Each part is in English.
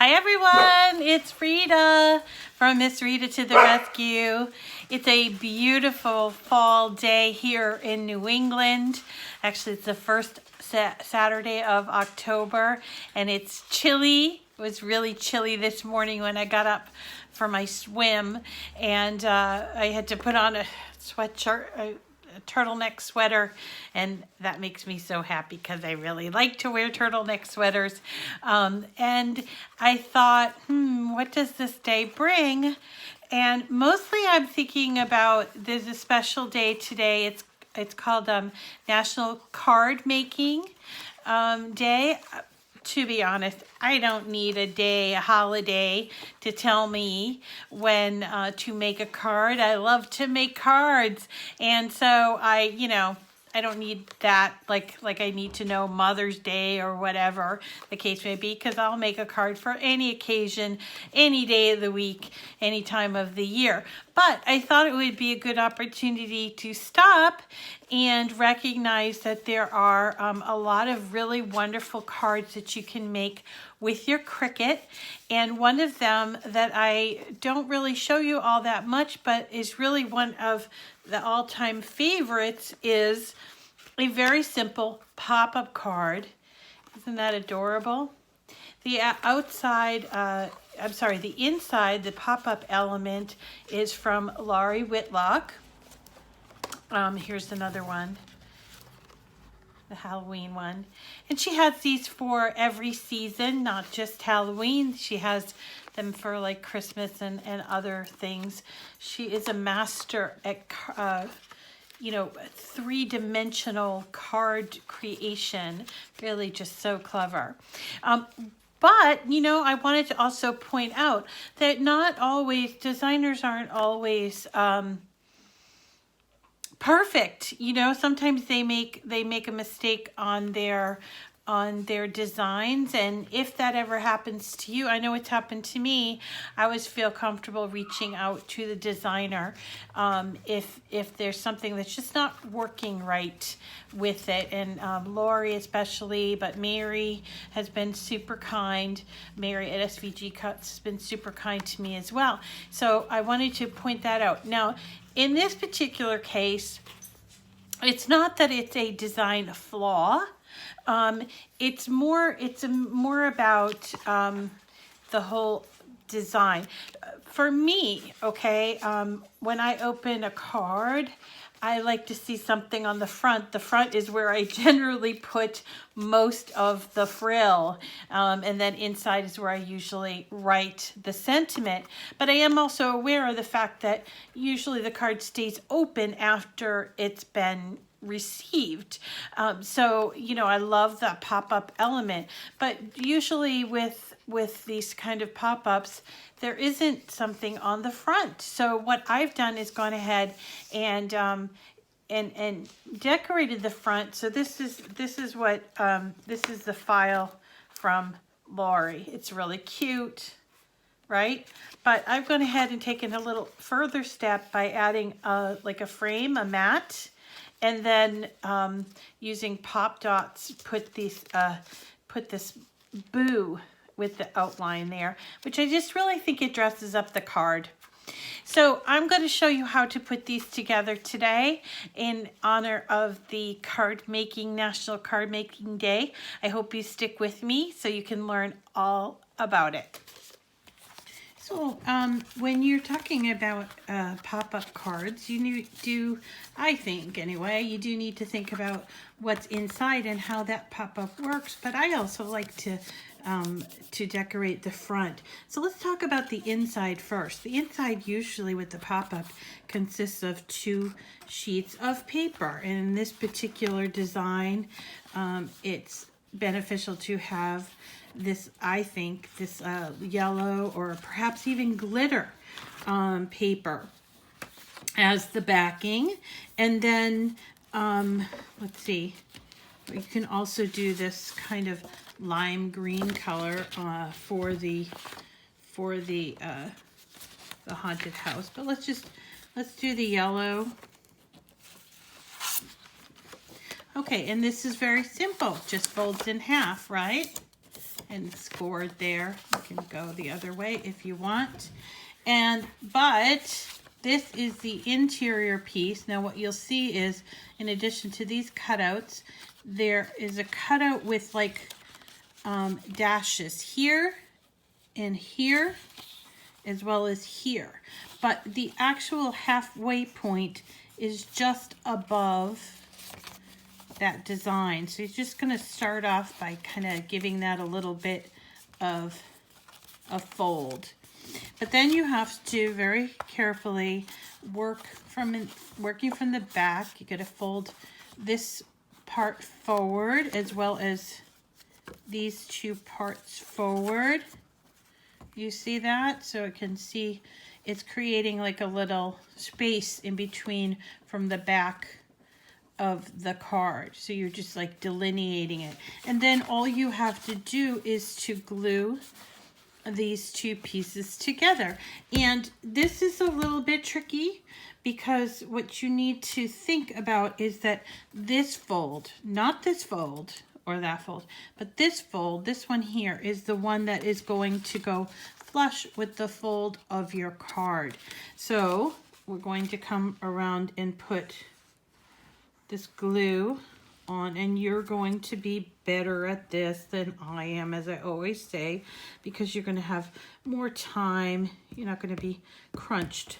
Hi everyone, it's Rita from Miss Rita to the Rescue. It's a beautiful fall day here in New England. Actually, it's the first Saturday of October and it's chilly. It was really chilly this morning when I got up for my swim, and I had to put on a sweatshirt, a turtleneck sweater, and that makes me so happy because I really like to wear turtleneck sweaters. And I thought, what does this day bring? And mostly I'm thinking about, there's a special day today. It's called National Card Making Day. To be honest, I don't need a holiday to tell me when to make a card. I love to make cards. And so I don't need that like I need to know Mother's Day or whatever the case may be, because I'll make a card for any occasion, any day of the week, any time of the year. But I thought it would be a good opportunity to stop and recognize that there are a lot of really wonderful cards that you can make with your Cricut. And one of them that I don't really show you all that much, but is really one of the all-time favorites, is a very simple pop-up card. Isn't that adorable? The the inside, the pop-up element is from Lori Whitlock. Here's another one, the Halloween one. And she has these for every season, not just Halloween. She has them for like Christmas and other things. She is a master at three-dimensional card creation. Really just so clever. But, I wanted to also point out that designers aren't always perfect. Sometimes they make a mistake on their designs, and if that ever happens to you, I know it's happened to me, I always feel comfortable reaching out to the designer if there's something that's just not working right with it. And Lori especially, but Mary has been super kind. Mary at SVG Cuts has been super kind to me as well. So I wanted to point that out. Now, in this particular case, it's not that it's a design flaw. It's more about the whole design. For me, when I open a card, I like to see something on the front. The front is where I generally put most of the frill, and then inside is where I usually write the sentiment. But I am also aware of the fact that usually the card stays open after it's been received. So I love that pop-up element, but usually with these kind of pop-ups, there isn't something on the front. So what I've done is gone ahead and decorated the front. So this is the file from Lori. It's really cute, right? But I've gone ahead and taken a little further step by adding like a frame, a mat, and then using pop dots, put this boo with the outline there, which I just really think it dresses up the card. So I'm going to show you how to put these together today in honor of the National Card Making Day. I hope you stick with me so you can learn all about it. So when you're talking about pop-up cards, I think anyway, you do need to think about what's inside and how that pop-up works. But I also like to decorate the front. So let's talk about the inside first. The inside usually with the pop-up consists of 2 sheets of paper. And in this particular design, it's beneficial to have this, I think, this yellow or perhaps even glitter paper as the backing. And then, let's see, you can also do this kind of lime green color for the haunted house. But let's do the yellow. Okay, and this is very simple, just folds in half, right? and scored there. You can go the other way if you want. But this is the interior piece. Now what you'll see is, in addition to these cutouts, there is a cutout with like dashes here and here, as well as here. But the actual halfway point is just above that design. So you're just gonna start off by kind of giving that a little bit of a fold. But then you have to very carefully working from the back. You gotta fold this part forward as well as these two parts forward. You see that? So it can see it's creating like a little space in between from the back of the card. So you're just like delineating it. And then all you have to do is to glue these two pieces together. And this is a little bit tricky because what you need to think about is that this fold, not this fold or that fold, but this fold, this one here, is the one that is going to go flush with the fold of your card. So we're going to come around and put this glue on, and you're going to be better at this than I am, as I always say, because you're going to have more time. You're not going to be crunched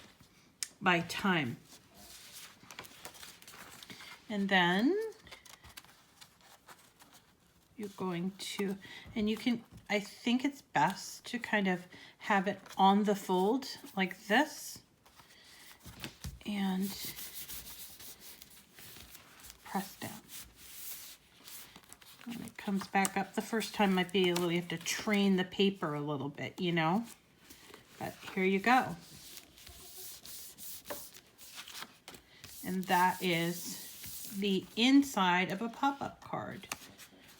by time. And then you're going to, and you can, I think it's best to kind of have it on the fold like this and press down. When it comes back up, the first time might be a little, you have to train the paper a little bit, you know, but here you go. And that is the inside of a pop-up card.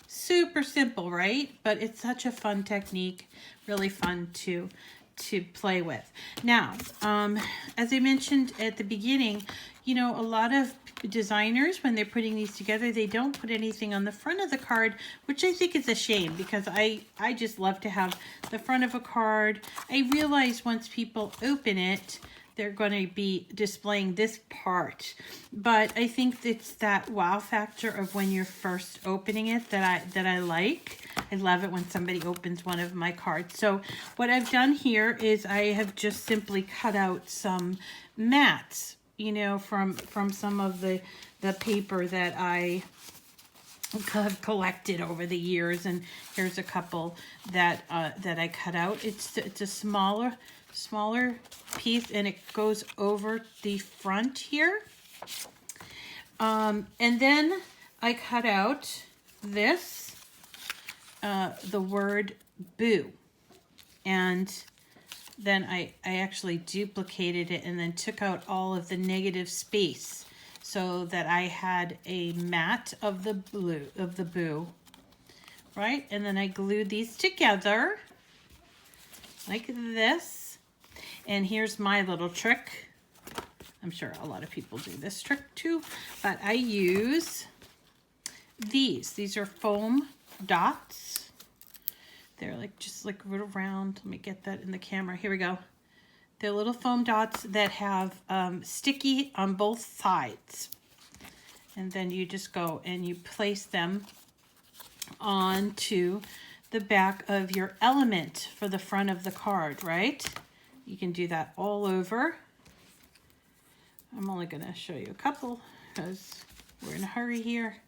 Super simple, right? But it's such a fun technique, really fun to play with. Now, as I mentioned at the beginning, you know, a lot of designers, when they're putting these together, they don't put anything on the front of the card, which I think is a shame, because I just love to have the front of a card. I realize once people open it, they're going to be displaying this part, but I think it's that wow factor of when you're first opening it that I like. I love it when somebody opens one of my cards. So what I've done here is I have just simply cut out some mats, you know, from some of the paper that I have collected over the years, and here's a couple that I cut out. It's a smaller piece, and it goes over the front here. And then I cut out this, the word boo, and then I actually duplicated it and then took out all of the negative space so that I had a mat of the boo, right? And then I glued these together like this. And here's my little trick. I'm sure a lot of people do this trick too, but I use these. These are foam dots. They're like just like right around. Let me get that in the camera. Here we go. They're little foam dots that have sticky on both sides. And then you just go and you place them onto the back of your element for the front of the card, right? You can do that all over. I'm only going to show you a couple because we're in a hurry here.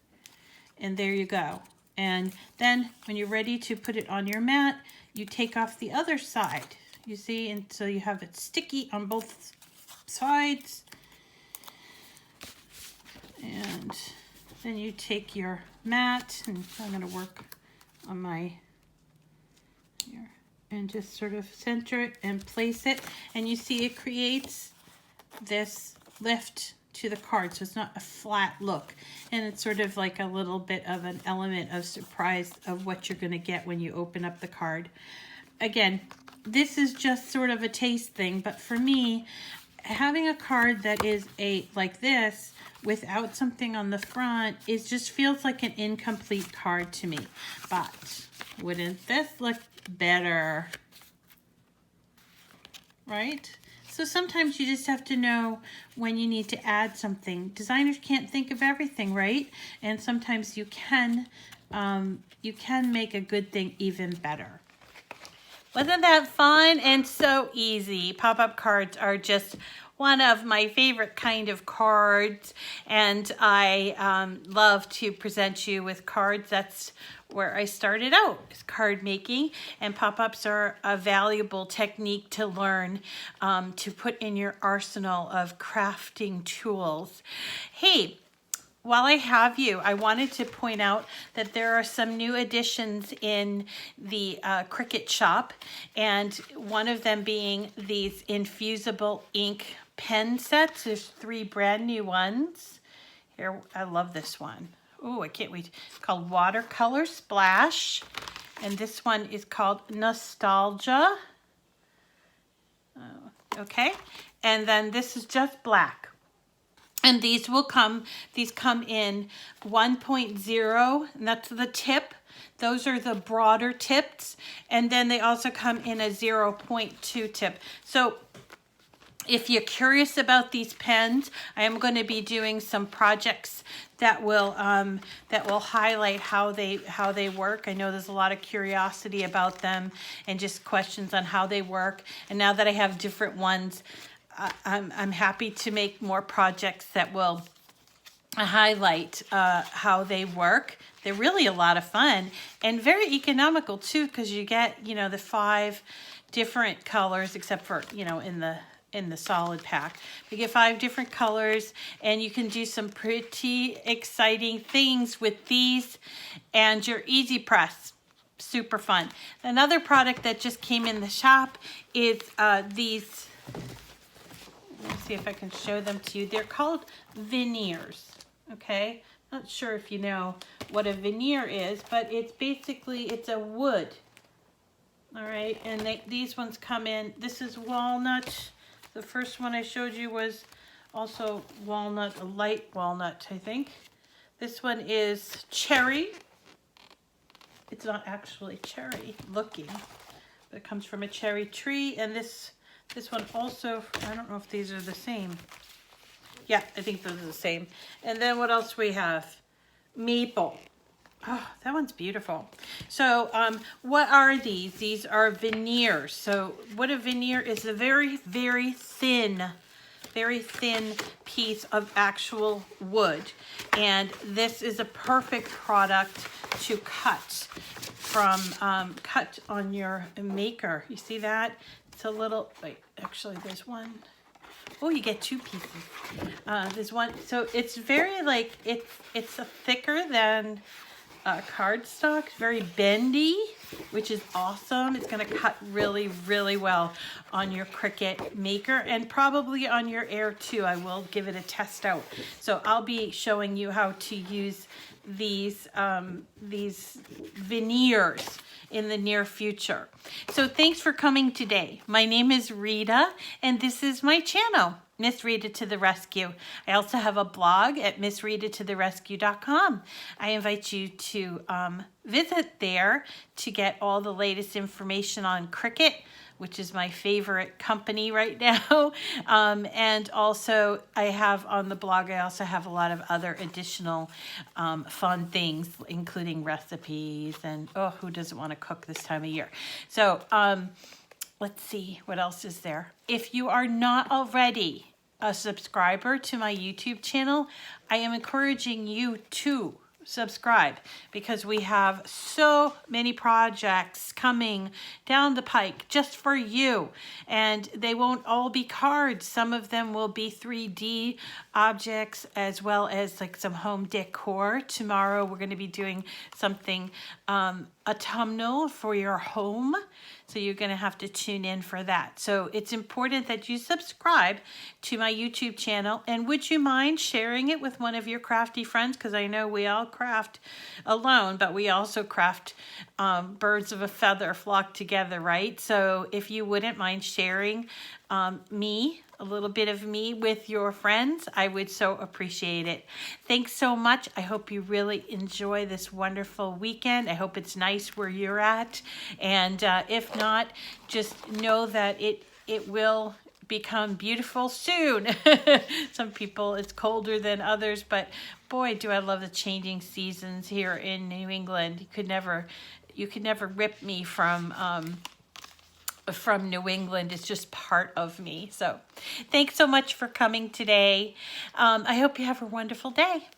And there you go. And then when you're ready to put it on your mat, you take off the other side. You see, and so you have it sticky on both sides. And then you take your mat, and I'm going to work on my here, and just sort of center it and place it. And you see it creates this lift to the card, so it's not a flat look, and it's sort of like a little bit of an element of surprise of what you're going to get when you open up the card. Again, this is just sort of a taste thing, but for me, having a card that is like this without something on the front, it just feels like an incomplete card to me. But Wouldn't this look better? Right? So sometimes you just have to know when you need to add something. Designers can't think of everything, right? And sometimes you can make a good thing even better. Wasn't that fun and so easy? Pop-up cards are just one of my favorite kind of cards, and I love to present you with cards. That's where I started out, is card making, and pop-ups are a valuable technique to learn to put in your arsenal of crafting tools. Hey, while I have you, I wanted to point out that there are some new additions in the Cricut shop, and one of them being these Infusible Ink pen sets. There's 3 brand new ones. Here, I love this one. Oh, I can't wait. It's called Watercolor Splash, and this one is called Nostalgia. Okay, and then this is just black. And these come in 1.0, and that's the tip. Those are the broader tips. And then they also come in a 0.2 tip. So if you're curious about these pens, I am going to be doing some projects that will highlight how they work. I know there's a lot of curiosity about them and just questions on how they work. And now that I have different ones, I'm happy to make more projects that will highlight how they work. They're really a lot of fun and very economical too, because you get, the 5 different colors, except for, in the solid pack. You get 5 different colors, and you can do some pretty exciting things with these and your Easy Press. Super fun. Another product that just came in the shop is these. Let's see if I can show them to you. They're called veneers, okay? Not sure if you know what a veneer is, but it's a wood, all right? And these ones come in, this is walnut. The first one I showed you was also walnut, a light walnut, I think. This one is cherry. It's not actually cherry looking, but it comes from a cherry tree, and this one also, I don't know if these are the same. Yeah, I think those are the same. And then what else we have? Maple. Oh, that one's beautiful. So what are these? These are veneers. So what a veneer is, a very, very thin piece of actual wood. And this is a perfect product to cut on your maker. You see that? It's a little, wait, actually there's one. Oh, you get 2 pieces. There's one, so it's very it's thicker than cardstock, very bendy, which is awesome. It's gonna cut really, really well on your Cricut Maker and probably on your Air too. I will give it a test out. So I'll be showing you how to use these veneers in the near future. So thanks for coming today. My name is Rita, and this is my channel, Miss Rita to the Rescue. I also have a blog at missritatotherescue.com. I invite you to visit there to get all the latest information on Cricut, which is my favorite company right now. And also I have on the blog, I also have a lot of other additional fun things, including recipes and, oh, who doesn't want to cook this time of year? So let's see, what else is there? If you are not already a subscriber to my YouTube channel, I am encouraging you to subscribe, because we have so many projects coming down the pike just for you, and they won't all be cards. Some of them will be 3D objects, as well as like some home decor. Tomorrow we're going to be doing something autumnal for your home, so you're going to have to tune in for that. So it's important that you subscribe to my YouTube channel, and would you mind sharing it with one of your crafty friends? Because I know we all craft alone, but we also craft birds of a feather flock together, right? So if you wouldn't mind sharing me a little bit of me with your friends, I would so appreciate it. Thanks so much. I hope you really enjoy this wonderful weekend. I hope it's nice where you're at. And if not, just know that it will become beautiful soon. Some people, it's colder than others, but boy, do I love the changing seasons here in New England. You could never rip me from New England. It's just part of me. So thanks so much for coming today. I hope you have a wonderful day.